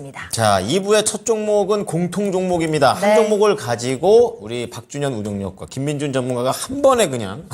하겠습니다. 자, 2부의 첫 종목은 공통 종목입니다. 한 네. 종목을 가지고 우리 박준현 운영력과 김민준 전문가가 한 번에 그냥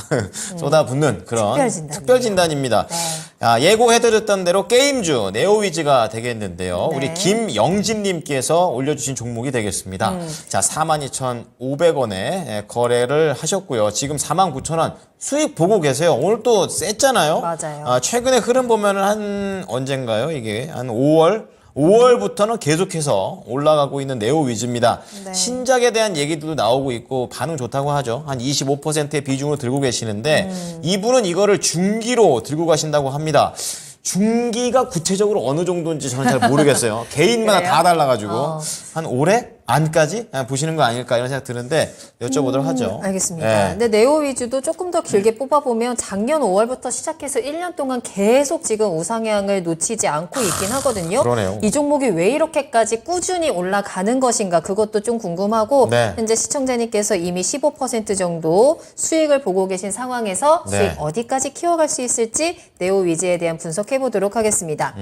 쏟아붓는 그런 특별 진단입니다. 네. 자, 예고해드렸던 대로 게임주 네오위즈가 되겠는데요. 네. 우리 김영진님께서 올려주신 종목이 되겠습니다. 자, 42,500원에 거래를 하셨고요. 지금 49,000원 수익 보고 계세요. 오늘 또 셌잖아요. 맞아요. 최근에 흐름 보면은 한 언젠가요? 이게 한 5월부터는 계속해서 올라가고 있는 네오위즈입니다. 네. 신작에 대한 얘기도 나오고 있고 반응 좋다고 하죠. 한 25%의 비중으로 들고 계시는데 이분은 이거를 중기로 들고 가신다고 합니다. 중기가 구체적으로 어느 정도인지 저는 잘 모르겠어요. 개인마다 그래요? 다 달라가지고 한 올해 안까지 보시는 거 아닐까 이런 생각 드는데 여쭤보도록 하죠. 알겠습니다. 네. 근데 네오위즈도 조금 더 길게 뽑아보면 작년 5월부터 시작해서 1년 동안 계속 지금 우상향을 놓치지 않고 있긴 하거든요. 그러네요. 이 종목이 왜 이렇게까지 꾸준히 올라가는 것인가 그것도 좀 궁금하고 네. 현재 시청자님께서 이미 15% 정도 수익을 보고 계신 상황에서 네. 수익 어디까지 키워갈 수 있을지 네오위즈에 대한 분석해 보도록 하겠습니다.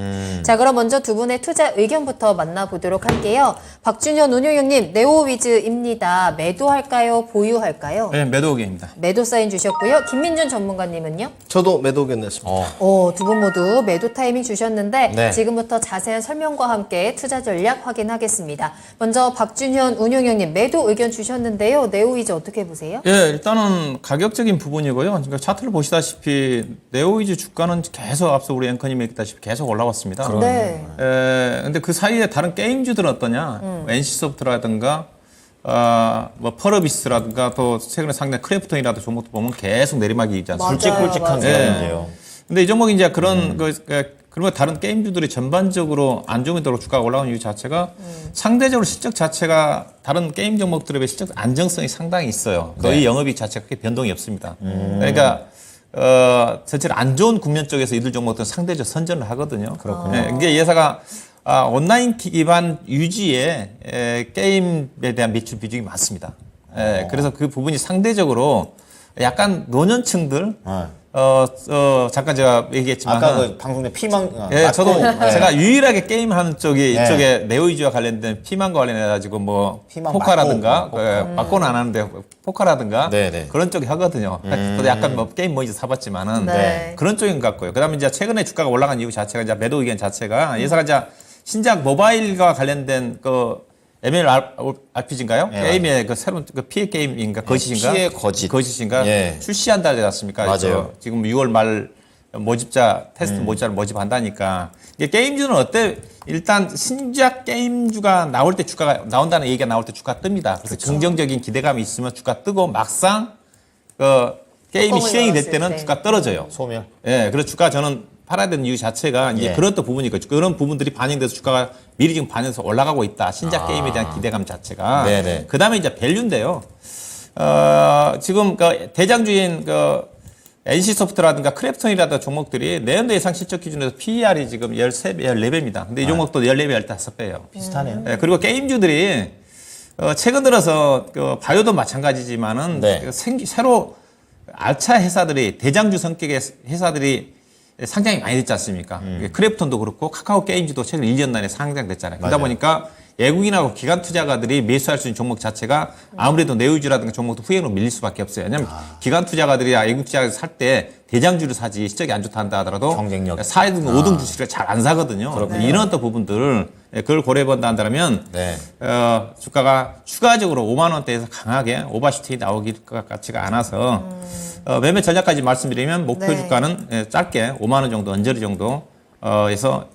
자, 그럼 먼저 두 분의 투자 의견부터 만나보도록 할게요. 박준현 운용형님, 네오위즈입니다. 매도할까요? 보유할까요? 네, 매도 의견입니다. 매도 사인 주셨고요. 김민준 전문가님은요? 저도 매도 의견 냈습니다. 두 분 모두 매도 타이밍 주셨는데 네. 지금부터 자세한 설명과 함께 투자 전략 확인하겠습니다. 먼저 박준현 운용형님 매도 의견 주셨는데요. 네오위즈 어떻게 보세요? 예, 일단은 가격적인 부분이고요. 그러니까 차트를 보시다시피 네오위즈 주가는 계속 앞서 우리 앵커님이 얘기했다시피 계속 올라왔습니다. 네. 근데 그 사이에 다른 게임주들은 어떠냐? NC소프트라든가 뭐 펄어비스라든가 또 최근에 상당히 크래프톤이라도 종목도 보면 계속 내리막이 있지 않습니까? 굵직굵직한 맞아요. 게임인데요. 근데 이 종목이 이제 그런 그리고 다른 게임주들이 전반적으로 안 좋은 데로 주가가 올라온 이유 자체가 상대적으로 실적 자체가 다른 게임 종목들에 비해 실적 안정성이 상당히 있어요. 거의 네. 영업이익 자체가 크게 변동이 없습니다. 그러니까 전체로 안 좋은 국면 쪽에서 이들 종목들은 상대적으로 선전을 하거든요. 그렇군요. 네, 이게 이 회사가 온라인 기반 유지에 게임에 대한 매출 비중이 많습니다. 그래서 그 부분이 상대적으로 약간 노년층들 잠깐 제가 얘기했지만 아까 그 방송에 피망 저도 맞고, 제가 유일하게 게임하는 쪽이 네. 이쪽에 네오위즈와 관련된 피망과 관련해가지고 뭐 피망 포카라든가 맞고, 맞고는 안 하는데 포카라든가 네네. 그런 쪽이 하거든요. 저도 약간 뭐 게임 뭐이즈 사봤지만은 네. 그런 쪽인 것 같고요. 그다음에 이제 최근에 주가가 올라간 이유 자체가 이제 매도 의견 자체가 이 회사가 이제 신작 모바일과 관련된 그 MMORPG인가요? 네, 게임의 그 새로운 그 피해 게임인가 거짓인가? 피해 거짓. 거짓인가? 예. 출시한다 하지 않습니까? 맞아요. 지금 6월 말 모집자 테스트 모집자를 모집한다니까. 이게 게임주는 어때? 일단 신작 게임주가 나올 때 주가가 나온다는 얘기가 나올 때 주가 뜹니다. 그래서 긍정적인 기대감이 있으면 주가 뜨고 막상 그 게임이 뚜껑을 시행이 될 열었을 때는 때. 주가 떨어져요. 소멸. 예, 그래서 주가 저는 팔아야 되는 이유 자체가 이제 예. 그런 또 부분이고 그런 부분들이 반영돼서 주가가 미리 지금 반영해서 올라가고 있다. 신작 게임에 대한 기대감 자체가. 네네. 그 다음에 이제 밸류인데요. 지금 그 대장주인 그 NC소프트라든가 크래프톤이라든가 종목들이 내연도 예상 실적 기준에서 PER이 지금 13배, 14배입니다. 근데 이 종목도 14배, 15배예요. 비슷하네요. 예, 그리고 게임주들이 최근 들어서 그 바이오도 마찬가지지만은 네. 그 새로 알차 회사들이 대장주 성격의 회사들이 상장이 많이 됐지 않습니까? 크래프톤도 그렇고 카카오 게임즈도 최근 1년 만에 상장됐잖아요. 그러다 맞아요. 보니까 외국인하고 기관 투자가들이 매수할 수 있는 종목 자체가 아무래도 네오위즈라든가 종목도 후행으로 밀릴 수밖에 없어요. 왜냐하면 기관 투자가들이 외국 투자가 살 때 대장주를 사지 실적이 안 좋다 한다 하더라도 경쟁력. 4등, 5등 주식을 잘 안 사거든요. 이런 또 부분들을 그걸 고려해본다 한다면 네. 주가가 추가적으로 5만 원대에서 강하게 오버슈팅이 나오기 것 같지가 않아서 매매 전략까지 말씀드리면 목표 네. 주가는 짧게 5만 원 정도, 언저리 정도 에서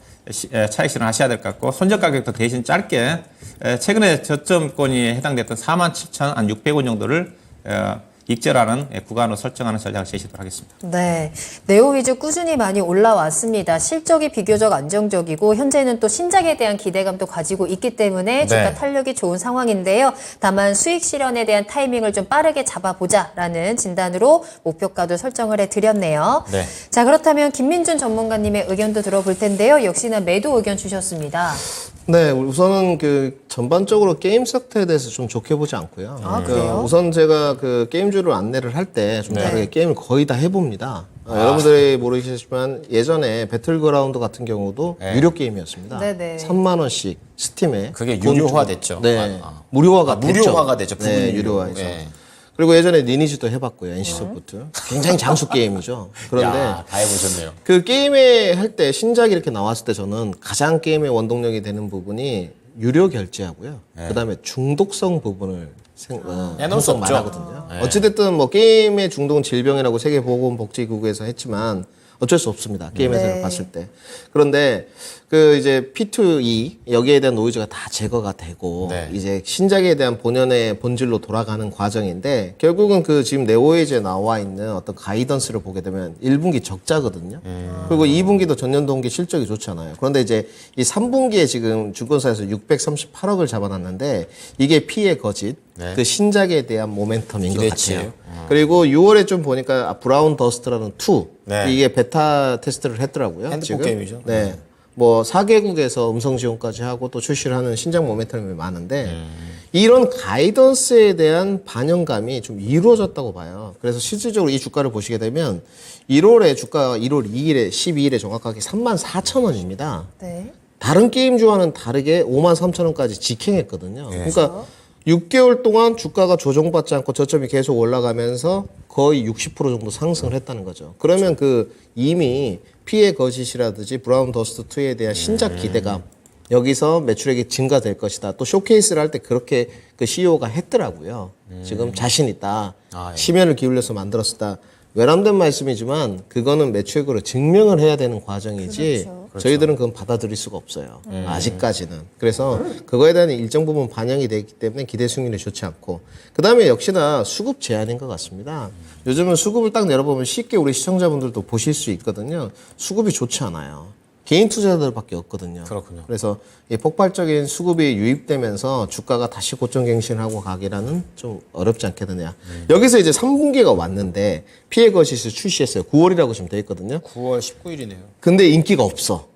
차익 실현하셔야 될 것 같고 손절 가격도 대신 짧게 최근에 저점권이 해당됐던 47,600원 정도를 익절하는 구간으로 설정하는 전략을 제시하도록 하겠습니다. 네, 네오위즈 꾸준히 많이 올라왔습니다. 실적이 비교적 안정적이고 현재는 또 신작에 대한 기대감도 가지고 있기 때문에 주가 네. 탄력이 좋은 상황인데요. 다만 수익 실현에 대한 타이밍을 좀 빠르게 잡아보자라는 진단으로 목표가도 설정을 해드렸네요. 네. 자, 그렇다면 김민준 전문가님의 의견도 들어볼 텐데요. 역시나 매도 의견 주셨습니다. 네, 우선은 그 전반적으로 게임 섹터에 대해서 좀 좋게 보지 않고요. 아, 그래요? 우선 제가 그 게임주를 안내를 할 때 좀 네. 다르게 게임을 거의 다 해봅니다. 여러분들이 모르시겠지만 예전에 배틀그라운드 같은 경우도 네. 유료 게임이었습니다. 네네. 3만 원씩 스팀에 그게 돈 유료화됐죠. 주고. 네, 아. 무료화가 됐죠. 무료화가 됐죠. 부분 네, 유료. 유료화해서. 네. 그리고 예전에 리니지도 해봤고요. NC소프트. 굉장히 장수 게임이죠. 그런데 야, 다 해보셨네요. 그 게임에 할 때 신작이 이렇게 나왔을 때 저는 가장 게임의 원동력이 되는 부분이 유료 결제하고요. 그다음에 중독성 부분을 빼놓을 수 없죠. 말하거든요. 어찌됐든 뭐 게임의 중독은 질병이라고 세계보건복지국에서 했지만 어쩔 수 없습니다. 게임에서 네. 봤을 때. 그런데 그 이제 P2E 여기에 대한 노이즈가 다 제거가 되고 네. 이제 신작에 대한 본연의 본질로 돌아가는 과정인데 결국은 그 지금 네오에이즈에 나와 있는 어떤 가이던스를 보게 되면 1분기 적자거든요. 그리고 2분기도 전년 동기 실적이 좋잖아요. 그런데 이제 이 3분기에 지금 증권사에서 638억을 잡아놨는데 이게 피해 거짓 네. 그 신작에 대한 모멘텀인 것 기대치예요. 같아요. 그리고 6월에 좀 보니까 브라운 더스트라는 2 네. 이게 베타 테스트를 했더라고요. 핸드폰 지금. 게임이죠. 네. 뭐 4개국에서 음성 지원까지 하고 또 출시를 하는 신작 모멘텀이 많은데 이런 가이던스에 대한 반영감이 좀 이루어졌다고 봐요. 그래서 실질적으로 이 주가를 보시게 되면 1월에 주가가 1월 2일에 12일에 정확하게 34,000원입니다. 네. 다른 게임주와는 다르게 53,000원까지 직행했거든요. 그러니까 6개월 동안 주가가 조정받지 않고 저점이 계속 올라가면서 거의 60% 정도 상승을 했다는 거죠. 그러면 그 이미 피해 거짓이라든지 브라운 더스트 2에 대한 신작 기대감 여기서 매출액이 증가될 것이다. 또 쇼케이스를 할 때 그렇게 그 CEO가 했더라고요. 지금 자신 있다. 심혈을 기울여서 만들었다. 외람된 말씀이지만 그거는 매출액으로 증명을 해야 되는 과정이지 그렇죠. 저희들은 그건 받아들일 수가 없어요. 아직까지는. 그래서 그거에 대한 일정 부분 반영이 되기 때문에 기대 수익률이 좋지 않고 그 다음에 역시나 수급 제한인 것 같습니다. 요즘은 수급을 딱 내려보면 쉽게 우리 시청자분들도 보실 수 있거든요. 수급이 좋지 않아요. 개인 투자자들밖에 없거든요. 그렇군요. 그래서 이 폭발적인 수급이 유입되면서 주가가 다시 고점갱신하고 가기라는 좀 어렵지 않겠느냐. 여기서 이제 3분기가 왔는데 피해 거짓을 출시했어요. 9월이라고 지금 돼 있거든요. 9월 19일이네요. 근데 인기가 없어.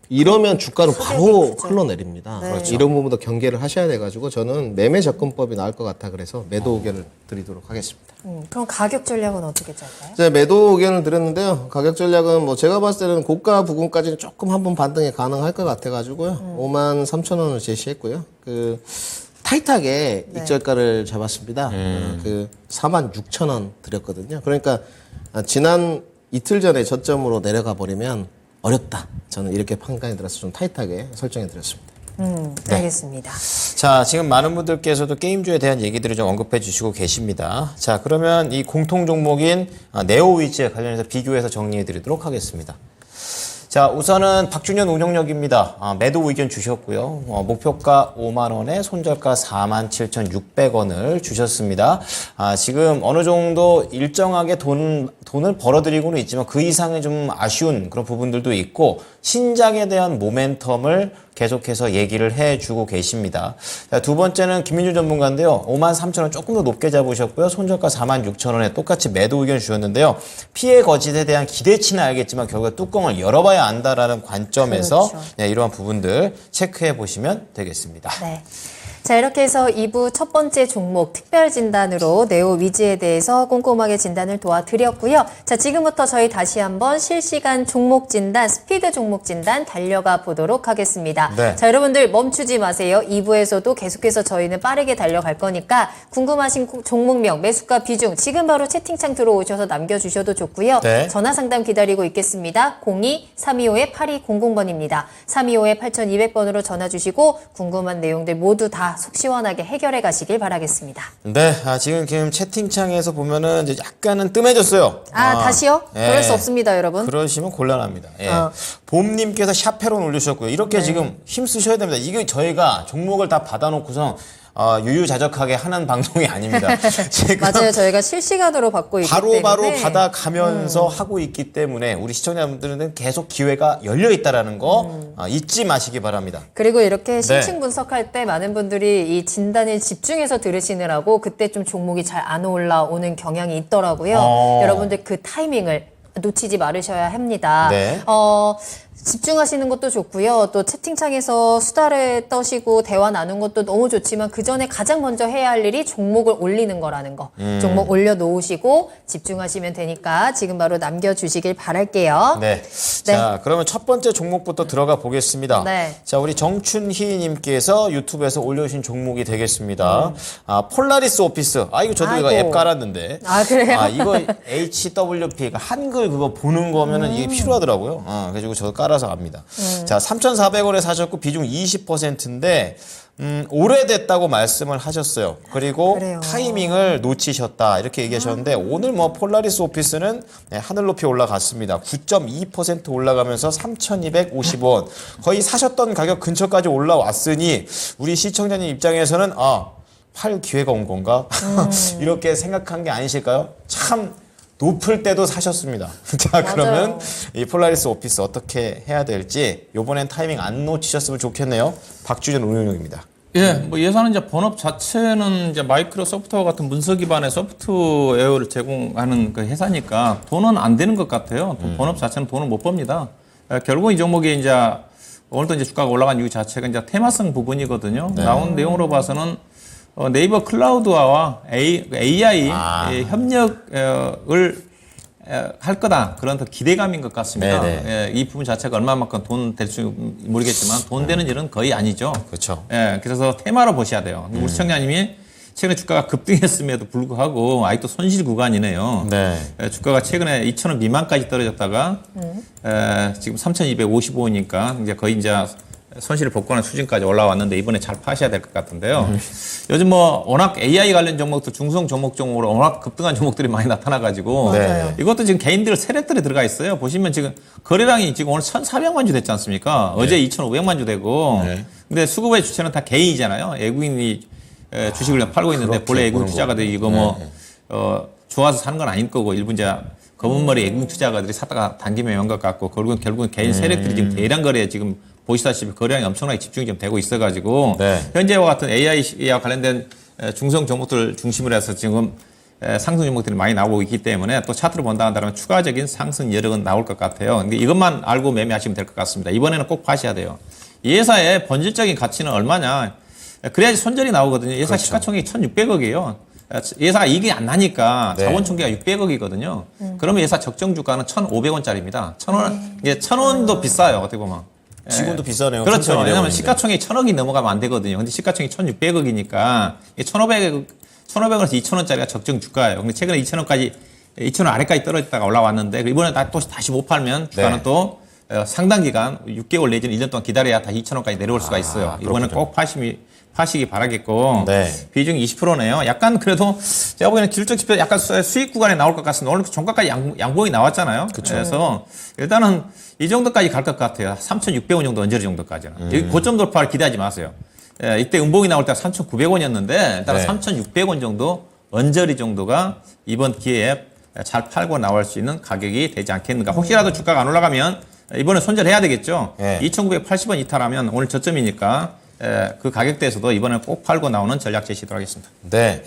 이러면 주가는 바로 흘러내립니다. 네. 이런 부분도 경계를 하셔야 돼가지고 저는 매매 접근법이 나을 것 같아 그래서 매도 의견을 드리도록 하겠습니다. 그럼 가격 전략은 어떻게 짤까요? 제가 매도 의견을 드렸는데요. 가격 전략은 뭐 제가 봤을 때는 고가 부근까지는 조금 한번 반등이 가능할 것 같아가지고요. 53,000원을 제시했고요. 그 타이트하게 네. 익절가를 잡았습니다. 그 46,000원 드렸거든요. 그러니까 지난 이틀 전에 저점으로 내려가 버리면 어렵다. 저는 이렇게 판단이 들어서 좀 타이트하게 설정해 드렸습니다. 알겠습니다. 자, 지금 많은 분들께서도 게임주에 대한 얘기들을 좀 언급해 주시고 계십니다. 자, 그러면 이 공통 종목인 네오위즈에 관련해서 비교해서 정리해 드리도록 하겠습니다. 자, 우선은 박준현 운영력입니다. 매도 의견 주셨고요. 목표가 5만 원에 손절가 47,600원을 주셨습니다. 지금 어느 정도 일정하게 돈을 벌어들이고는 있지만 그 이상의 좀 아쉬운 그런 부분들도 있고 신작에 대한 모멘텀을 계속해서 얘기를 해주고 계십니다. 자, 두 번째는 김민준 전문가인데요. 53,000원 조금 더 높게 잡으셨고요. 손절가 46,000원에 똑같이 매도 의견 주셨는데요. 피해 거짓에 대한 기대치는 알겠지만 결국에 뚜껑을 열어봐야 안다라는 관점에서 그렇죠. 네, 이러한 부분들 체크해 보시면 되겠습니다. 네. 자, 이렇게 해서 2부 첫 번째 종목 특별 진단으로 네오위즈에 대해서 꼼꼼하게 진단을 도와드렸고요. 자, 지금부터 저희 다시 한번 실시간 종목 진단, 스피드 종목 진단 달려가 보도록 하겠습니다. 네. 자, 여러분들 멈추지 마세요. 2부에서도 계속해서 저희는 빠르게 달려갈 거니까 궁금하신 종목명, 매수가 비중 지금 바로 채팅창 들어오셔서 남겨주셔도 좋고요. 네. 전화 상담 기다리고 있겠습니다. 02-325-8200번입니다. 325-8200번으로 전화 주시고 궁금한 내용들 모두 다 속 시원하게 해결해 가시길 바라겠습니다. 네, 지금 채팅창에서 보면은 이제 약간은 뜸해졌어요. 다시요? 예. 그럴 수 없습니다, 여러분. 그러시면 곤란합니다. 예. 어. 봄님께서 샤페론 올리셨고요. 이렇게 지금 힘쓰셔야 됩니다. 이게 저희가 종목을 다 받아놓고서 유유자적하게 하는 방송이 아닙니다. 지금 맞아요. 저희가 실시간으로 받고 있기 때문에. 바로바로 받아가면서 하고 있기 때문에 우리 시청자분들은 계속 기회가 열려 있다라는 거 잊지 마시기 바랍니다. 그리고 이렇게 네. 심층 분석할 때 많은 분들이 이 진단을 집중해서 들으시느라고 그때 좀 종목이 잘 안 올라오는 경향이 있더라고요. 여러분들 그 타이밍을 놓치지 말으셔야 합니다. 네. 집중하시는 것도 좋고요. 또 채팅창에서 수다를 떠시고 대화 나눈 것도 너무 좋지만 그 전에 가장 먼저 해야 할 일이 종목을 올리는 거라는 거. 종목 올려놓으시고 집중하시면 되니까 지금 바로 남겨주시길 바랄게요. 네. 자, 그러면 첫 번째 종목부터 들어가 보겠습니다. 네. 자, 우리 정춘희님께서 유튜브에서 올려주신 종목이 되겠습니다. 폴라리스 오피스. 이거 저도 이거 아이고. 앱 깔았는데. 그래요? 이거 HWP, 한글 그거 보는 거면은 이게 필요하더라고요. 그래가지고 저도 깔아서 압니다. 자, 3,400원에 사셨고 비중 20%인데, 오래됐다고 말씀을 하셨어요. 그리고 그래요. 타이밍을 놓치셨다. 이렇게 얘기하셨는데, 오늘 뭐 폴라리스 오피스는 하늘 높이 올라갔습니다. 9.2% 올라가면서 3,250원. 거의 사셨던 가격 근처까지 올라왔으니, 우리 시청자님 입장에서는, 팔 기회가 온 건가? 이렇게 생각한 게 아니실까요? 참 높을 때도 사셨습니다. 자, 그러면 이 폴라리스 오피스 어떻게 해야 될지 이번엔 타이밍 안 놓치셨으면 좋겠네요. 박주전 운영입니다. 예, 뭐 예산은 이제 본업 자체는 이제 마이크로소프트와 같은 문서 기반의 소프트웨어를 제공하는 그 회사니까 돈은 안 되는 것 같아요. 본업 자체는 돈을 못 법니다. 결국 이 종목이 이제 오늘도 이제 주가가 올라간 이유 자체가 이제 테마성 부분이거든요. 나온 내용으로 봐서는 네이버 클라우드와 AI 협력을 할 거다. 그런 더 기대감인 것 같습니다. 이 부분 자체가 얼마만큼 돈 될 수 모르겠지만 돈 되는 일은 거의 아니죠. 그렇죠. 그래서 테마로 보셔야 돼요. 우리 시청자님이 최근에 주가가 급등했음에도 불구하고 아직도 손실 구간이네요. 주가가 최근에 2,000원 미만까지 떨어졌다가 지금 3,255원이니까 이제 거의 이제 손실을 복구하는 수준까지 올라왔는데 이번에 잘 파셔야 될 것 같은데요. 요즘 뭐 워낙 AI 관련 종목도 중성 종목으로 워낙 급등한 종목들이 많이 나타나가지고 이것도 지금 개인들 세력들이 들어가 있어요. 보시면 지금 거래량이 지금 오늘 1,400만 주 됐지 않습니까? 어제 2,500만 주 되고 근데 수급의 주체는 다 개인이잖아요. 외국인이 주식을 팔고 있는데 본래 외국인 투자가들이 이거 좋아서 사는 건 아닐 거고 일부 이제 검은 머리 외국인 투자가들이 사다가 당기면 온 것 같고 결국은 개인 세력들이 지금 대량 거래에 지금 보시다시피 거래량이 엄청나게 집중이 좀 되고 있어가지고 현재와 같은 AI와 관련된 중성 종목들 중심으로 해서 지금 상승 종목들이 많이 나오고 있기 때문에 또 차트를 본다 한다면 추가적인 상승 여력은 나올 것 같아요. 근데 이것만 알고 매매하시면 될 것 같습니다. 이번에는 꼭 파셔야 돼요. 이 회사의 본질적인 가치는 얼마냐? 그래야지 손절이 나오거든요. 이 회사 시가총액이 1,600억이에요. 예사가 이익이 안 나니까 자본 총계가 600억이거든요. 그러면 예사 적정 주가는 1,500원짜리입니다. 1,000원, 이게 1,000원도 비싸요. 어떻게 보면. 지금도 비싸네요. 그렇죠. 왜냐하면 시가총액이 1,000억이 넘어가면 안 되거든요. 근데 시가총액이 1,600억이니까 1,500원에서 2,000원짜리가 적정 주가예요. 근데 최근에 2,000원 아래까지 떨어졌다가 올라왔는데 이번에 다시 못 팔면 주가는 또 상당 기간 6개월 내지는 1년 동안 기다려야 다시 2,000원까지 내려올 수가 있어요. 이번엔 꼭 파시기 바라겠고 비중이 20%네요. 약간 그래도 제가 보기에는 기술적 지표 약간 수익 구간에 나올 것 같습니다. 오늘 종가까지 양봉이 나왔잖아요. 그래서 일단은 이 정도까지 갈 것 같아요. 3,600원 정도 언저리 정도까지는. 여기 고점 돌파를 기대하지 마세요. 이때 음봉이 나올 때 3,900원이었는데 일단 3,600원 정도 언저리 정도가 이번 기회에 잘 팔고 나올 수 있는 가격이 되지 않겠는가. 혹시라도 주가가 안 올라가면 이번에 손절해야 되겠죠. 2,980원 이탈하면 오늘 저점이니까 그 가격대에서도 이번에 꼭 팔고 나오는 전략 제시도록 하겠습니다. 네.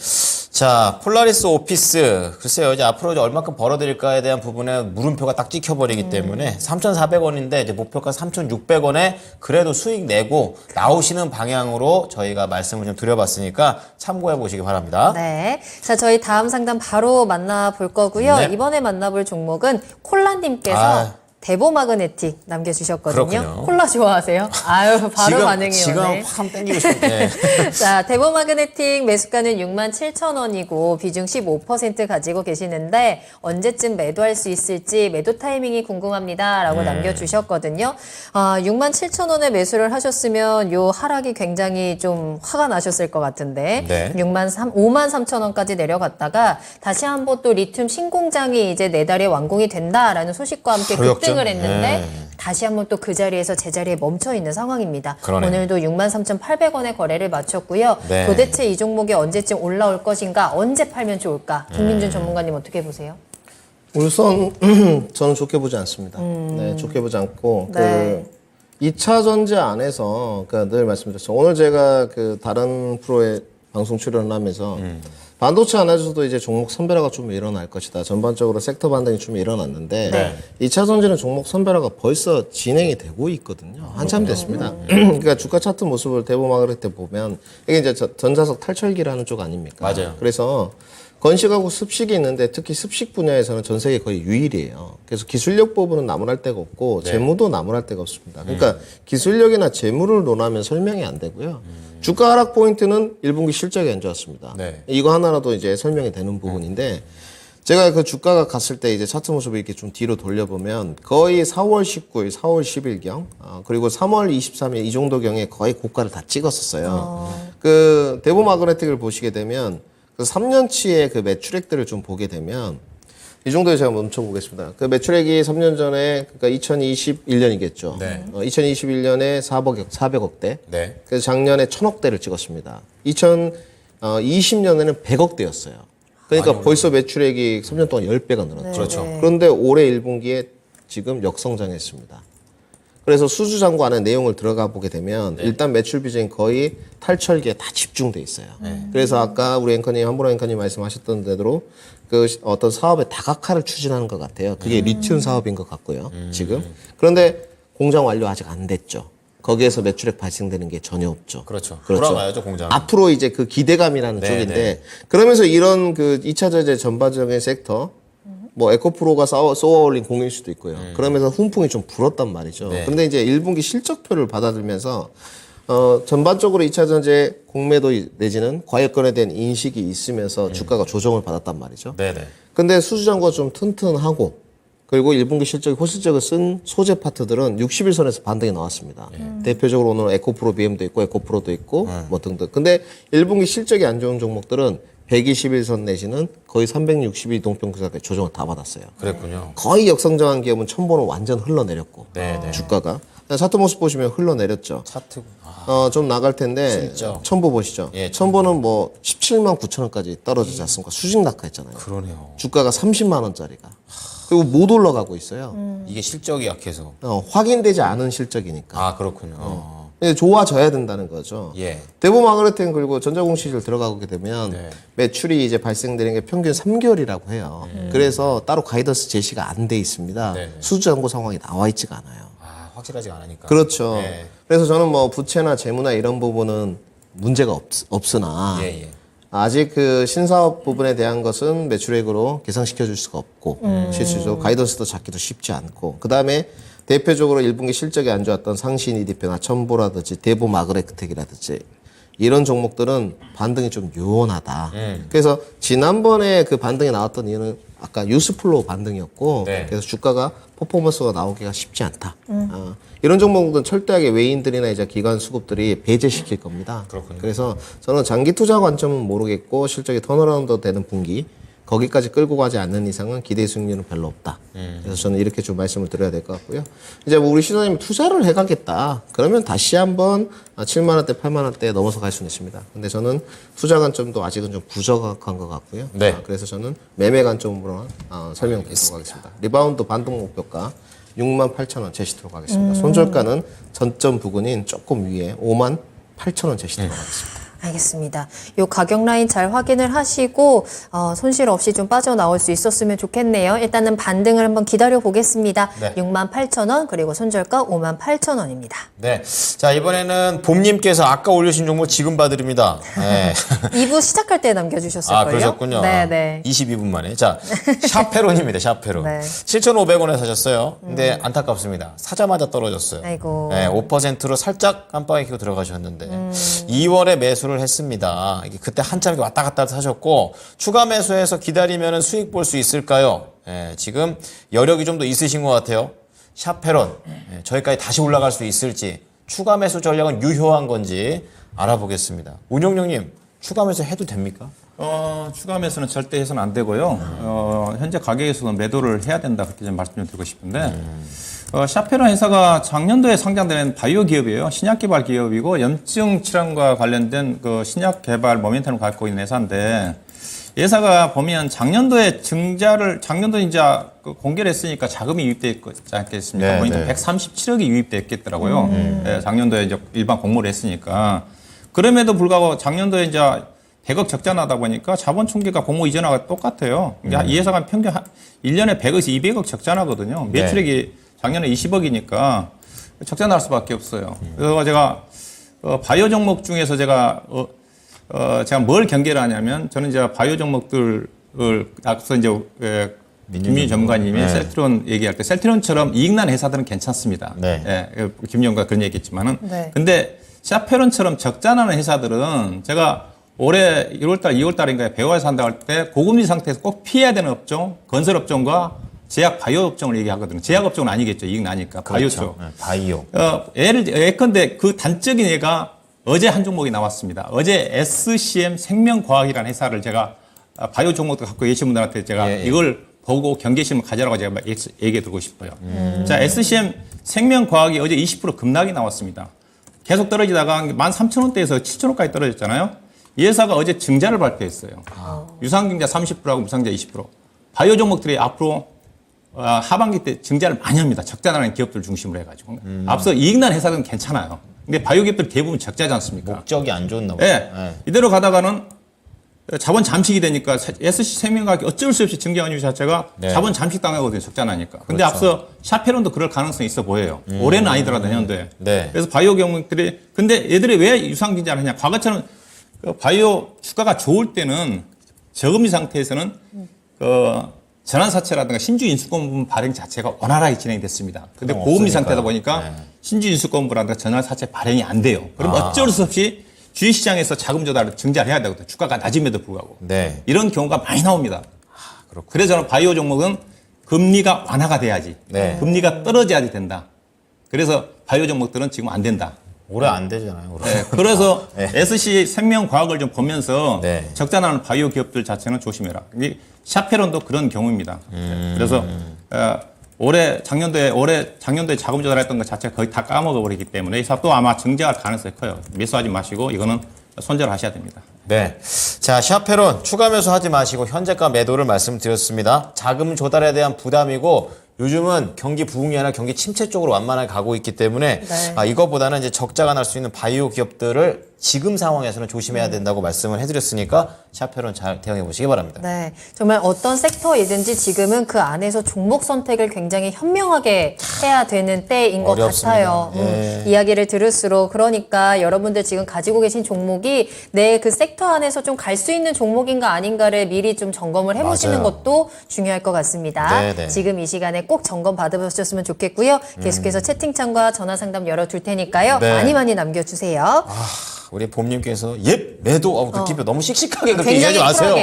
자, 폴라리스 오피스. 글쎄요, 이제 앞으로 이제 얼마큼 벌어들일까에 대한 부분에 물음표가 딱 찍혀버리기 때문에 3,400원인데 이제 목표가 3,600원에 그래도 수익 내고 나오시는 방향으로 저희가 말씀을 좀 드려봤으니까 참고해 보시기 바랍니다. 네. 자, 저희 다음 상담 바로 만나볼 거고요. 이번에 만나볼 종목은 콜라님께서 데보마그네틱 남겨주셨거든요. 그렇군요. 콜라 좋아하세요? 아유, 바로 반응이 지금 오네. 확 땡기고 싶네. 자, 데보마그네틱 매수가는 67,000원이고 비중 15% 가지고 계시는데 언제쯤 매도할 수 있을지 매도 타이밍이 궁금합니다. 라고 남겨주셨거든요. 67,000원에 매수를 하셨으면 요 하락이 굉장히 좀 화가 나셨을 것 같은데 53,000원까지 내려갔다가 다시 한번 또 리튬 신공장이 이제 내달에 완공이 된다라는 소식과 함께 급등을 했는데 다시 한번 또 그 자리에서 제자리에 멈춰 있는 상황입니다. 오늘도 63,800원에 거래를 마쳤고요. 도대체 이 종목이 언제쯤 올라올 것인가, 언제 팔면 좋을까? 김민준 전문가님 어떻게 보세요? 우선 저는 좋게 보지 않습니다. 네, 좋게 보지 않고 그 2차 전지 안에서 늘 말씀드렸죠. 오늘 제가 그 다른 프로에 방송 출연을 하면서 반도체 안에서도 이제 종목 선별화가 좀 일어날 것이다. 전반적으로 섹터 반등이 좀 일어났는데 네. 2차 전지는 종목 선별화가 벌써 진행이 되고 있거든요. 한참 됐습니다. 그러니까 주가 차트 모습을 대보마그레 때 보면 이게 이제 전자석 탈철기라는 쪽 아닙니까? 맞아요. 그래서 건식하고 습식이 있는데 특히 습식 분야에서는 전 세계 거의 유일이에요. 그래서 기술력 부분은 나무랄 데가 없고 재무도 나무랄 데가 없습니다. 그러니까 기술력이나 재무를 논하면 설명이 안 되고요. 주가 하락 포인트는 1분기 실적이 안 좋았습니다. 네. 이거 하나라도 이제 설명이 되는 부분인데 제가 그 주가가 갔을 때 이제 차트 모습을 이렇게 좀 뒤로 돌려보면 거의 4월 19일, 4월 10일경 그리고 3월 23일 이 정도경에 거의 고가를 다 찍었었어요. 그 대보마그네틱을 보시게 되면 그 3년치의 그 매출액들을 좀 보게 되면 이 정도에 제가 멈춰보겠습니다. 그 매출액이 3년 전에 그러니까 2021년이겠죠. 네. 2021년에 400억대. 네. 그래서 작년에 1000억대를 찍었습니다. 2020년에는 100억대였어요. 그러니까 벌써 매출액이 3년 동안 10배가 늘었죠. 그렇죠. 그런데 올해 1분기에 지금 역성장했습니다. 그래서 수주장고 안에 내용을 들어가 보게 되면 일단 매출 비중이 거의 탈철기에 다 집중돼 있어요. 그래서 아까 우리 앵커님, 한보라 앵커님 말씀하셨던 대로 그 어떤 사업의 다각화를 추진하는 것 같아요. 그게 리튬 사업인 것 같고요. 지금. 그런데 공장 완료 아직 안 됐죠. 거기에서 매출액 발생되는 게 전혀 없죠. 그렇죠. 돌아가야죠, 공장. 앞으로 이제 그 기대감이라는 네, 쪽인데 네. 그러면서 이런 그 2차 전지 전반적인 섹터 뭐 에코프로가 쏘아올린 공일 수도 있고요. 그러면서 훈풍이 좀 불었단 말이죠. 네. 근데 이제 1분기 실적표를 받아들면서 전반적으로 2차 전지의 공매도 내지는 과열권에 대한 인식이 있으면서 주가가 조정을 받았단 말이죠. 네네. 근데 수주장고가 좀 튼튼하고 그리고 1분기 실적이 호실적을 쓴 소재 파트들은 60일선에서 반등이 나왔습니다. 대표적으로 오늘 에코프로 BM도 있고 에코프로도 있고 뭐 등등. 근데 1분기 실적이 안 좋은 종목들은 121선 내지는 거의 360일 동평균사까지 조정을 다 받았어요. 그랬군요. 거의 역성장한 기업은 첨보는 완전 흘러내렸고 네네. 주가가 차트 모습 보시면 흘러내렸죠. 차트. 좀 나갈 텐데 실적. 첨보 보시죠. 예, 첨보는 뭐 17만 9천 원까지 떨어지지 않습니까? 수직 낙하했잖아요. 그러네요. 주가가 30만 원짜리가 그리고 못 올라가고 있어요. 이게 실적이 약해서. 확인되지 않은 실적이니까. 아, 그렇군요. 근데 좋아져야 된다는 거죠. 예. 대보마그네틱 그리고 전자공시를 들어가게 되면 네. 매출이 이제 발생되는 게 평균 3개월이라고 해요. 그래서 따로 가이던스 제시가 안 돼 있습니다. 네. 수주장고 상황이 나와 있지가 않아요. 아, 확실하지가 않으니까. 그렇죠. 네. 그래서 저는 뭐 부채나 재무나 이런 부분은 문제가 없으나 예, 예. 아직 그 신사업 부분에 대한 것은 매출액으로 계상시켜 줄 수가 없고 실질적으로 가이던스도 잡기도 쉽지 않고 그다음에 대표적으로 1분기 실적이 안 좋았던 상신 이디표나 첨보라든지 대보 마그네틱이라든지 이런 종목들은 반등이 좀 요원하다. 그래서 지난번에 그 반등이 나왔던 이유는 아까 뉴스플로우 반등이었고 네. 그래서 주가가 퍼포먼스가 나오기가 쉽지 않다. 이런 종목들은 철저하게 외인들이나 이제 기관 수급들이 배제시킬 겁니다. 그렇군요. 그래서 저는 장기 투자 관점은 모르겠고 실적이 턴어라운드 되는 분기 거기까지 끌고 가지 않는 이상은 기대 수익률은 별로 없다. 그래서 저는 이렇게 좀 말씀을 드려야 될 것 같고요. 이제 뭐 우리 시장님 투자를 해가겠다. 그러면 다시 한번 7만 원대, 8만 원대 넘어서 갈 수는 있습니다. 근데 저는 투자 관점도 아직은 좀 부족한 것 같고요. 네. 그래서 저는 매매 관점으로 설명드리도록 하겠습니다. 리바운드 반등 목표가 68,000원 제시토록 하겠습니다. 손절가는 전점 부근인 조금 위에 58,000원 제시토록 하겠습니다. 알겠습니다. 요 가격 라인 잘 확인을 하시고 손실 없이 좀 빠져나올 수 있었으면 좋겠네요. 일단은 반등을 한번 기다려 보겠습니다. 네. 68,000원 그리고 손절가 58,000원입니다. 네. 자, 이번에는 봄님께서 아까 올려주신 종목 지금 봐드립니다. 네. 2부 시작할 때 남겨주셨을걸요? 아, 그러셨군요. 네네. 22분 만에. 자, 샤페론입니다. 샤페론. 네. 7,500원에 사셨어요. 근데 안타깝습니다. 사자마자 떨어졌어요. 아이고. 네, 5%로 살짝 깜빡이 켜고 들어가셨는데 2월에 매수를 했습니다. 이게 그때 한참 이렇게 왔다 갔다 사셨고 추가 매수해서 기다리면 수익 볼 수 있을까요? 네, 지금 여력이 좀 더 있으신 것 같아요. 샤페론. 네, 저기까지 다시 올라갈 수 있을지 추가 매수 전략은 유효한 건지 알아보겠습니다. 운용령님 추가 매수 해도 됩니까? 추가 매수는 절대 해서는 안 되고요. 현재 가격에서는 매도를 해야 된다 그렇게 좀 말씀을 드리고 싶은데 샤페론 회사가 작년도에 상장된 바이오 기업이에요. 신약 개발 기업이고 염증 질환과 관련된 그 신약 개발 모멘텀을 갖고 있는 회사인데 회사가 보면 작년도에 작년도 이제 공개를 했으니까 자금이 유입돼 있지 않겠습니까? 네, 보니까 네. 137억이 유입됐겠더라고요. 작년도에 이제 일반 공모를 했으니까. 그럼에도 불구하고 작년도에 이제 100억 적자 나다 보니까 자본 총계가 공모 이전하고 똑같아요. 그러니까 이 회사가 평균 1년에 100억에서 200억 적자 나거든요. 매출액이 작년에 20억이니까 적자 날 수밖에 없어요. 그래서 제가 바이오 종목 중에서 제가 뭘 경계를 하냐면 저는 이제 바이오 종목들을 앞서 이제 김민희 전문가님이 셀트론 얘기할 때 셀트론처럼 이익난 회사들은 괜찮습니다. 네. 김 전문가 그런 얘기했지만은 네. 근데 샤페론처럼 적자 나는 회사들은 제가 올해 1월달, 2월달인가에 배워서 한다고 할 때 고금리 상태에서 꼭 피해야 되는 업종, 건설업종과 제약 바이오 업종을 얘기하거든요. 제약 업종은 아니겠죠. 이익 나니까. 바이오 쪽. 네, 바이오. 예컨대 그 단적인 예가 어제 한 종목이 나왔습니다. 어제 SCM 생명과학이라는 회사를 제가 바이오 종목도 갖고 계신 분들한테 제가 이걸 보고 경계심을 가져라고 제가 얘기해 드리고 싶어요. 자, SCM 생명과학이 어제 20% 급락이 나왔습니다. 계속 떨어지다가 13,000원대에서 7,000원까지 떨어졌잖아요. 이 회사가 어제 증자를 발표했어요. 유상증자 30%하고 무상증자 20%. 바이오 종목들이 앞으로 하반기 때 증자를 많이 합니다. 적자 나는 기업들 중심으로 해가지고. 앞서 이익 난 회사는 괜찮아요. 근데 바이오 기업들 대부분 적자지 않습니까? 목적이 안 좋나 보죠. 네. 이대로 가다가는 자본 잠식이 되니까 SC생명과학이 어쩔 수 없이 증자한 이유 자체가 자본 잠식 당하거든요. 적자 나니까. 근데 앞서 샤페론도 그럴 가능성이 있어 보여요. 올해는 아니더라도 내년도에. 그래서 바이오 경목들이 근데 얘들이 왜 유상증자를 하냐. 과거처럼 바이오 주가가 좋을 때는 저금리 상태에서는 전환사채라든가 신주 인수권분 발행 자체가 원활하게 진행됐습니다. 근데 고금리 상태다 보니까 신주 인수권분이라든가 전환사채 발행이 안 돼요. 그럼 어쩔 수 없이 주식시장에서 자금 조달을 증자를 해야 되거든요. 주가가 낮음에도 불구하고. 이런 경우가 많이 나옵니다. 그래서 저는 바이오 종목은 금리가 완화가 돼야지. 금리가 떨어져야지 된다. 그래서 바이오 종목들은 지금 안 된다. 올해 안 되잖아요. 올해. 그래서 SC 생명과학을 좀 보면서 적자 나는 바이오 기업들 자체는 조심해라. 샤페론도 그런 경우입니다. 그래서 올해 작년도에 자금 조달했던 것 자체가 거의 다 까먹어 버리기 때문에 이 사업도 아마 증자할 가능성이 커요. 매수하지 마시고 이거는 손절하셔야 됩니다. 네. 자, 샤페론 추가 매수하지 마시고 현재가 매도를 말씀드렸습니다. 자금 조달에 대한 부담이고 요즘은 경기 부흥이 아니라 경기 침체 쪽으로 완만하게 가고 있기 때문에 이거보다는 이제 적자가 날 수 있는 바이오 기업들을 지금 상황에서는 조심해야 된다고 말씀을 해드렸으니까 샤페론 잘 대응해 보시기 바랍니다. 네, 정말 어떤 섹터이든지 지금은 그 안에서 종목 선택을 굉장히 현명하게 해야 되는 때인 것 어렵습니다. 같아요. 이야기를 들을수록 그러니까 여러분들 지금 가지고 계신 종목이 내 그 섹터 안에서 좀 갈 수 있는 종목인가 아닌가를 미리 좀 점검을 해보시는 것도 중요할 것 같습니다. 지금 이 시간에 꼭 점검 받아보셨으면 좋겠고요. 계속해서 채팅창과 전화 상담 열어둘 테니까요. 많이 남겨주세요. 우리 봄님께서 매도 느낌표 너무 씩씩하게 그렇게 얘기하지 마세요.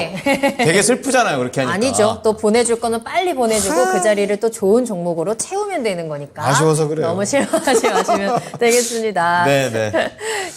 되게 슬프잖아요. 그렇게 하니까. 아니죠. 또 보내줄 거는 빨리 보내주고 그 자리를 또 좋은 종목으로 채우면 되는 거니까. 아쉬워서 그래요. 너무 실망하지 마시면 되겠습니다.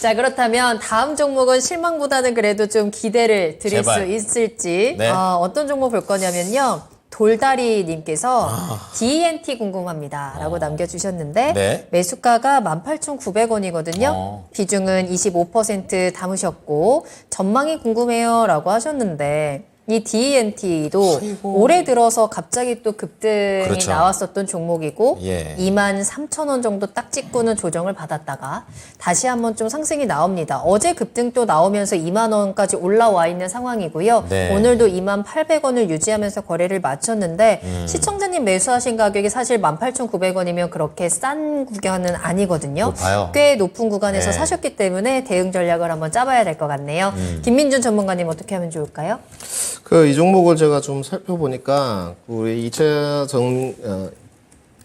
자, 그렇다면 다음 종목은 실망보다는 그래도 좀 기대를 드릴 수 있을지 어떤 종목 볼 거냐면요. 돌다리님께서 DNT 궁금합니다 라고 남겨주셨는데 매수가가 18,900원이거든요. 비중은 25% 담으셨고 전망이 궁금해요 라고 하셨는데 이 DNT도 올해 들어서 갑자기 또 급등이 나왔었던 종목이고 23,000원 정도 딱 찍고는 조정을 받았다가 다시 한번 좀 상승이 나옵니다. 어제 급등 또 나오면서 2만 원까지 올라와 있는 상황이고요. 오늘도 28,000원을 유지하면서 거래를 마쳤는데 시청자님 매수하신 가격이 사실 18,900원이면 그렇게 싼 구간은 아니거든요. 꽤 높은 구간에서 사셨기 때문에 대응 전략을 한번 짜봐야 될 것 같네요. 김민준 전문가님 어떻게 하면 좋을까요? 이 종목을 제가 좀 살펴보니까 우리 2차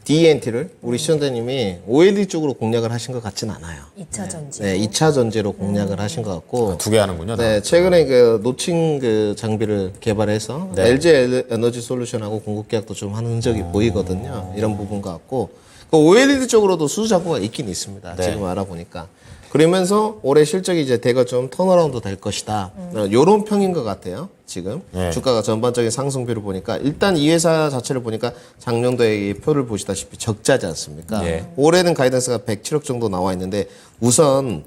DNT를 우리 시청자님이 OLED 쪽으로 공략을 하신 것 같진 않아요. 2차 전지. 네, 2차 전지로 공략을 하신 것 같고. 두 개 하는군요. 네, 최근에 그 노칭 그 장비를 개발해서 LG 에너지 솔루션하고 공급 계약도 좀 하는 흔적이 보이거든요. 이런 부분 같고. 그 OLED 쪽으로도 수주 작업가 있긴 있습니다. 지금 알아보니까. 그러면서 올해 실적이 이제 대거 좀 턴어라운드 될 것이다. 요런 평인 것 같아요. 지금 주가가 전반적인 상승비를 보니까 일단 이 회사 자체를 보니까 작년도에 이 표를 보시다시피 적자지 않습니까? 올해는 가이던스가 107억 정도 나와 있는데 우선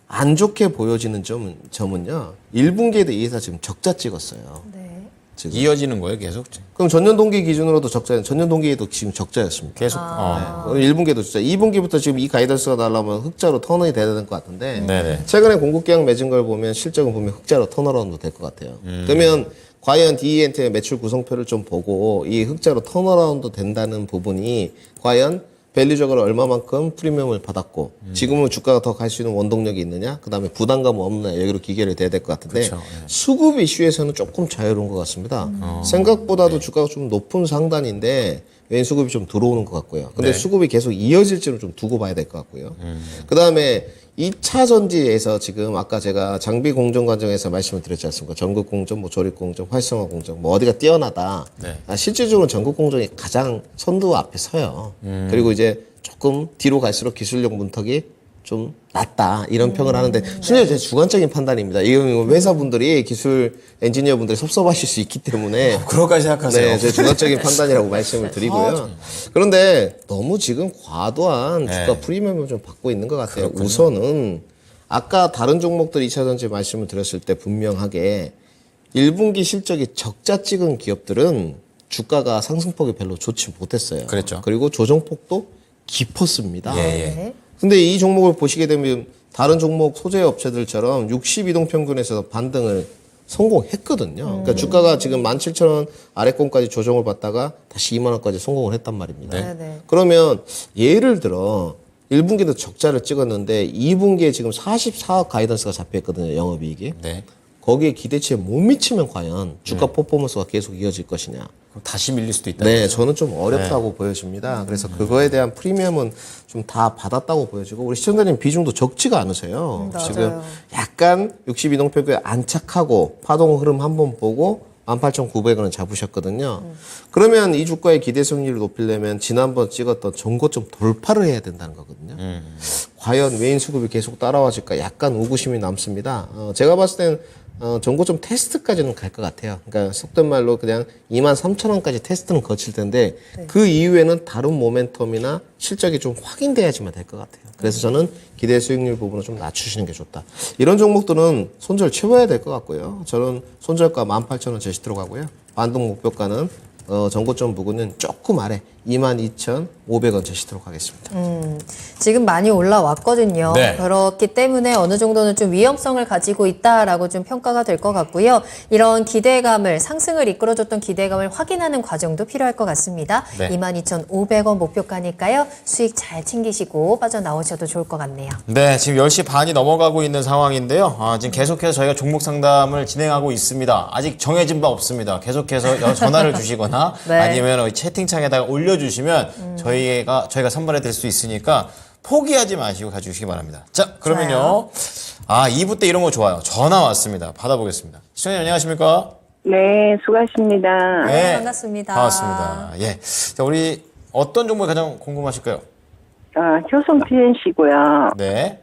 안 좋게 보여지는 점은요. 1분기에도 이 회사 지금 적자 찍었어요. 지금. 이어지는 거예요, 계속? 그럼 전년 동기 기준으로도 적자, 전년 동기에도 지금 적자였습니다. 계속. 오늘 1분기도 진짜 2분기부터 지금 이 가이던스가 나오면 흑자로 턴이 돼야 될 것 같은데 네네. 최근에 공급 계약 맺은 걸 보면 실적은 보면 흑자로 턴어라운드 될 것 같아요. 그러면 과연 DENT의 매출 구성표를 좀 보고 이 흑자로 턴어라운드 된다는 부분이 과연 밸류적으로 얼마만큼 프리미엄을 받았고 지금은 주가가 더 갈 수 있는 원동력이 있느냐, 그다음에 부담감 없느냐 여기로 기계를 돼야 될 것 같은데 그렇죠. 수급 이슈에서는 조금 자유로운 것 같습니다. 생각보다도 주가가 좀 높은 상단인데 왠 수급이 좀 들어오는 것 같고요. 근데 네. 수급이 계속 이어질지는 좀 두고 봐야 될 것 같고요. 그다음에 2차 전지에서 지금 아까 제가 장비 공정 과정에서 말씀을 드렸지 않습니까? 전국 공정, 뭐 조립 공정, 활성화 공정, 뭐 어디가 뛰어나다. 네. 실질적으로 전국 공정이 가장 선두 앞에 서요. 그리고 이제 조금 뒤로 갈수록 기술력 문턱이 좀 낮다 이런 평을 하는데 순전히 제 주관적인 판단입니다. 이건 회사분들이 기술 엔지니어분들이 섭섭하실 수 있기 때문에 그렇게까지 생각하세요? 네, 제 주관적인 판단이라고 말씀을 드리고요. 그런데 너무 지금 과도한 주가 프리미엄을 좀 받고 있는 것 같아요. 우선은 아까 다른 종목들 2차 전지 말씀을 드렸을 때 분명하게 1분기 실적이 적자 찍은 기업들은 주가가 상승폭이 별로 좋지 못했어요. 그랬죠. 그리고 조정폭도 깊었습니다. 예, 예. 네. 근데 이 종목을 보시게 되면 다른 종목 소재 업체들처럼 62동 평균에서 반등을 성공했거든요. 그러니까 주가가 지금 17,000원 아래권까지 조정을 받다가 다시 2만 원까지 성공을 했단 말입니다. 네. 네. 그러면 예를 들어 1분기도 적자를 찍었는데 2분기에 지금 44억 가이던스가 잡혀있거든요. 영업이익이. 네. 거기에 기대치에 못 미치면 과연 주가 퍼포먼스가 계속 이어질 것이냐. 그럼 다시 밀릴 수도 있다. 네, 저는 좀 어렵다고 보여집니다. 그래서 그거에 대한 프리미엄은 좀 다 받았다고 보여지고 우리 시청자님 비중도 적지가 않으세요. 맞아요. 지금 약간 62동 평균에 안착하고 파동 흐름 한번 보고 18,900원을 잡으셨거든요. 그러면 이 주가의 기대 수익률을 높이려면 지난번 찍었던 전고점 돌파를 해야 된다는 거거든요. 과연 외인 수급이 계속 따라와질까 약간 의구심이 남습니다. 제가 봤을 땐 전고점 테스트까지는 갈 것 같아요. 그러니까 속된 말로 그냥 23,000원까지 테스트는 거칠 텐데 그 이후에는 다른 모멘텀이나 실적이 좀 확인돼야지만 될 것 같아요. 그래서 저는 기대 수익률 부분을 좀 낮추시는 게 좋다. 이런 종목들은 손절 채워야 될 것 같고요. 저는 손절가 18,000원 제시 들어가고요. 반등 목표가는 전고점 부근은 조금 아래 22,500원 제시도록 하겠습니다. 지금 많이 올라왔거든요. 네. 그렇기 때문에 어느 정도는 좀 위험성을 가지고 있다라고 좀 평가가 될 것 같고요. 이런 기대감을, 상승을 이끌어줬던 기대감을 확인하는 과정도 필요할 것 같습니다. 네. 22,500원 목표가니까요. 수익 잘 챙기시고 빠져나오셔도 좋을 것 같네요. 네, 지금 10시 반이 넘어가고 있는 상황인데요. 지금 계속해서 저희가 종목 상담을 진행하고 있습니다. 아직 정해진 바 없습니다. 계속해서 전화를 주시거나 네. 아니면 채팅창에다가 올려주시면 저희가 선발해 드릴 수 있으니까 포기하지 마시고 가주시기 바랍니다. 자, 그러면요. 2부 때 이런 거 좋아요. 전화 왔습니다. 받아보겠습니다. 시청자님 안녕하십니까? 네, 수고하십니다. 네, 반갑습니다. 반갑습니다. 예. 자, 우리 어떤 종목이 가장 궁금하실까요? 효성 TNC고요. 네.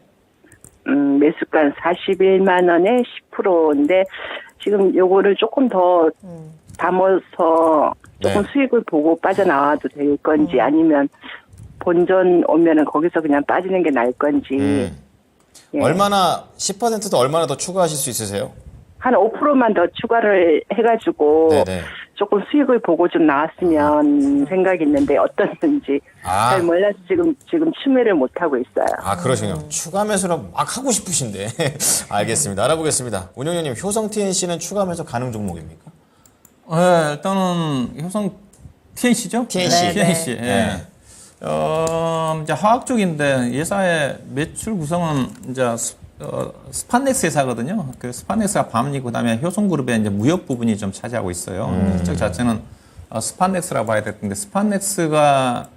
매수가 41만 원에 10%인데 지금 요거를 조금 더 담아서 조금 네. 수익을 보고 빠져나와도 될 건지 아니면 본전 오면은 거기서 그냥 빠지는 게 나을 건지 예. 얼마나 10%도 얼마나 더 추가하실 수 있으세요? 한 5%만 더 추가를 해가지고 네네. 조금 수익을 보고 좀 나왔으면 생각이 있는데 어떻는지 잘 몰라서 지금 추매를 못 하고 있어요. 그러시군요. 추가 매수를 막 하고 싶으신데. 알겠습니다. 알아보겠습니다. 운영위원님, 효성 TNC는 추가 매수 가능 종목입니까? 네, 일단은 효성 TNC죠? TNC. 네, TNC. 네. 예. 이제 화학 쪽인데 예사의 매출 구성은 이제 스판넥스 회사거든요. 그 스판넥스가 밤이고 그다음에 효성그룹의 이제 무역 부분이 좀 차지하고 있어요. 실적 자체는 스판넥스라고 봐야 될 텐데 스판넥스가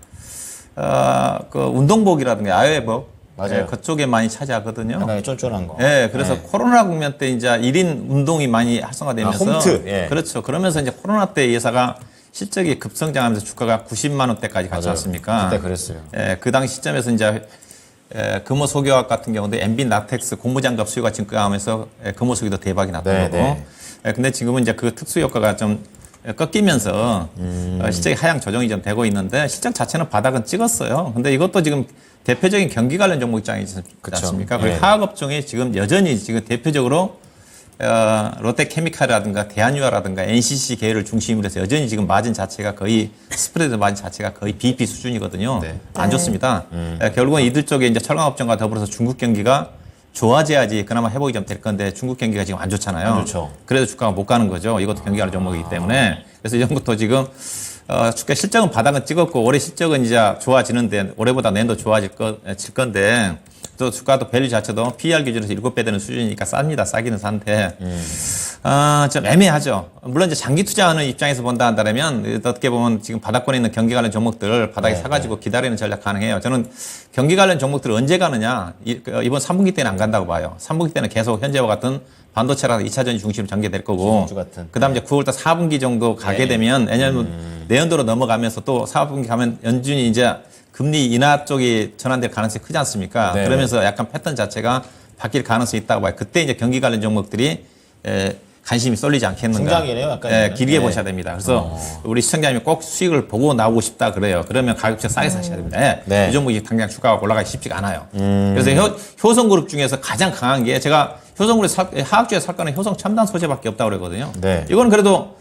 그 운동복이라든가 야외복 맞아요. 그쪽에 많이 차지하거든요. 상당히 쫀쫀한 거. 예, 그래서 코로나 국면 때 이제 1인 운동이 많이 활성화되면서 홈트, 예. 그렇죠. 그러면서 이제 코로나 때 이 회사가 실적이 급성장하면서 주가가 90만 원대까지 갔지 맞아요. 않습니까? 그때 그랬어요. 예, 그 당시 시점에서 이제 금호소기화학 같은 경우도 MB 라텍스 고무장갑 수요가 증가하면서 금호소기도 대박이 났던 네, 거고. 네. 예, 근데 지금은 이제 그 특수 효과가 좀 꺾이면서 실적이 하향 조정이 좀 되고 있는데 실적 자체는 바닥은 찍었어요. 근데 이것도 지금 대표적인 경기 관련 종목 입장이지 그쵸. 않습니까? 그리고 네. 화학업종이 지금 여전히 지금 대표적으로 롯데케미칼이라든가 대한유화라든가 NCC 계열을 중심으로 해서 여전히 지금 마진 자체가 거의 스프레드 마진 자체가 거의 BP 수준이거든요. 네. 안 좋습니다. 결국은 이들 쪽에 이제 철강업종과 더불어서 중국 경기가 좋아져야지 그나마 회복이 좀 될 건데 중국 경기가 지금 안 좋잖아요. 안 좋죠. 그래서 주가가 못 가는 거죠. 이것도 경기하는 종목이기 때문에. 그래서 이런 것도 지금 주가 실적은 바닥은 찍었고 올해 실적은 이제 좋아지는데 올해보다 내년도 좋아질 건데 또 주가도 밸류 자체도 PER 기준에서 7배 되는 수준이니까 쌉니다. 싸기는 싼데 좀 애매하죠. 물론 이제 장기 투자하는 입장에서 본다 한다면 어떻게 보면 지금 바닥권에 있는 경기 관련 종목들을 바닥에 사가지고 기다리는 전략 가능해요. 저는 경기 관련 종목들을 언제 가느냐 이번 3분기 때는 안 간다고 봐요. 3분기 때는 계속 현재와 같은 반도체라는 2차 전지 중심으로 전개될 거고 지난주 같은. 그다음 이제 9월달 4분기 정도 가게 되면 내년도로 넘어가면서 또 4분기 가면 연준이 이제 금리 인하 쪽이 전환될 가능성이 크지 않습니까? 네. 그러면서 약간 패턴 자체가 바뀔 가능성이 있다고 봐요. 그때 이제 경기 관련 종목들이 관심이 쏠리지 않겠는가. 중장기네요, 약간. 길게 네. 보셔야 됩니다. 그래서 우리 시청자님이 꼭 수익을 보고 나오고 싶다 그래요. 그러면 가격대 싸게 사셔야 됩니다. 네. 이 종목이 당장 주가가 올라가기 쉽지가 않아요. 그래서 효성그룹 중에서 가장 강한 게 제가 효성그룹 하학주에 살 거는 효성 첨단 소재밖에 없다고 그러거든요. 네. 이거는 그래도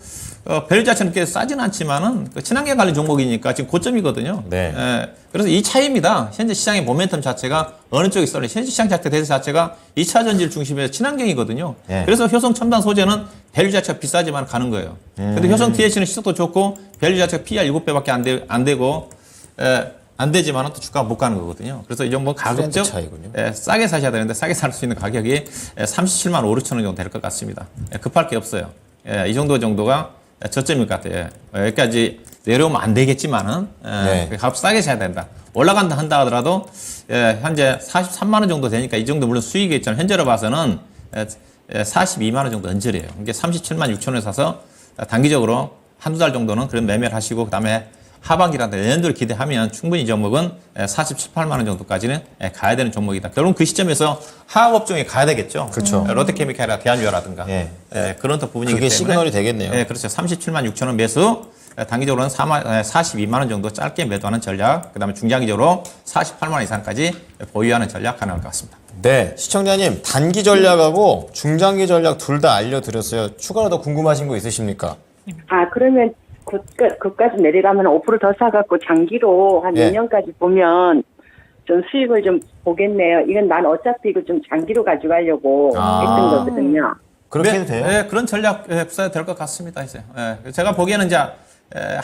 밸류 자체는 그렇게 싸진 않지만은 그 친환경 관련 종목이니까 지금 고점이거든요. 네. 그래서 이 차이입니다. 현재 시장의 모멘텀 자체가 어느 쪽이 쏠리 현재 시장 대세 자체가 2차 전지를 중심으로 친환경이거든요. 네. 그래서 효성 첨단 소재는 밸류 자체가 비싸지만 가는 거예요. 근데 효성 TH는 시속도 좋고 밸류 자체가 PER 7배밖에 안 되고 안 되지만 또 주가가 못 가는 거거든요. 그래서 이 종목 가급적 차이군요. 싸게 사셔야 되는데 싸게 살 수 있는 가격이 37만 5, 6천 원 정도 될 것 같습니다. 급할 게 없어요. 이 정도가 저점일 것 같아요. 여기까지 내려오면 안 되겠지만은 네. 값 싸게 사야 된다. 올라간다 한다 하더라도 현재 43만 원 정도 되니까 이 정도 물론 수익이 있지만 현재로 봐서는 42만 원 정도 언저리예요. 이게 37만 6천 원에 사서 단기적으로 한두 달 정도는 그런 매매를 하시고 그다음에 하반기라든가 내년도를 기대하면 충분히 이 종목은 47, 8만 원 정도까지는 가야 되는 종목이다. 결국 그 시점에서 하업종에 가야 되겠죠. 그렇죠. 롯데케미칼이나 대한유화라든가 예. 그런 또 부분이기 그게 때문에 시그널이 되겠네요. 네, 그렇죠. 37만 6천 원 매수, 단기적으로는 42만 원 정도 짧게 매도하는 전략, 그다음에 중장기적으로 48만 원 이상까지 보유하는 전략 가능할 것 같습니다. 네, 시청자님 단기 전략하고 중장기 전략 둘 다 알려드렸어요. 추가로 더 궁금하신 거 있으십니까? 그러면 그까지 내려가면 5% 더 사갖고 장기로 한 예. 2년까지 보면 좀 수익을 좀 보겠네요. 이건 난 어차피 이거 좀 장기로 가져가려고 했던 거거든요. 그렇게 해도 돼요? 네, 그런 전략 구사해도 될 것 같습니다. 이제 제가 보기에는 이제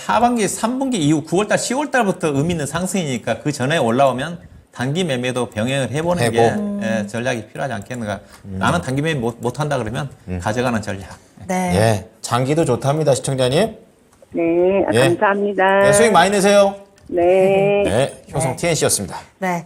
하반기 3분기 이후 9월달, 10월달부터 의미 있는 상승이니까 그 전에 올라오면 단기 매매도 병행을 해보는 게 전략이 필요하지 않겠는가. 나는 단기 매매 못 한다 그러면 가져가는 전략. 네. 예, 장기도 좋답니다, 시청자님. 네, 예. 감사합니다. 네, 수익 많이 내세요. 네. 네, 효성 TNC였습니다. 네.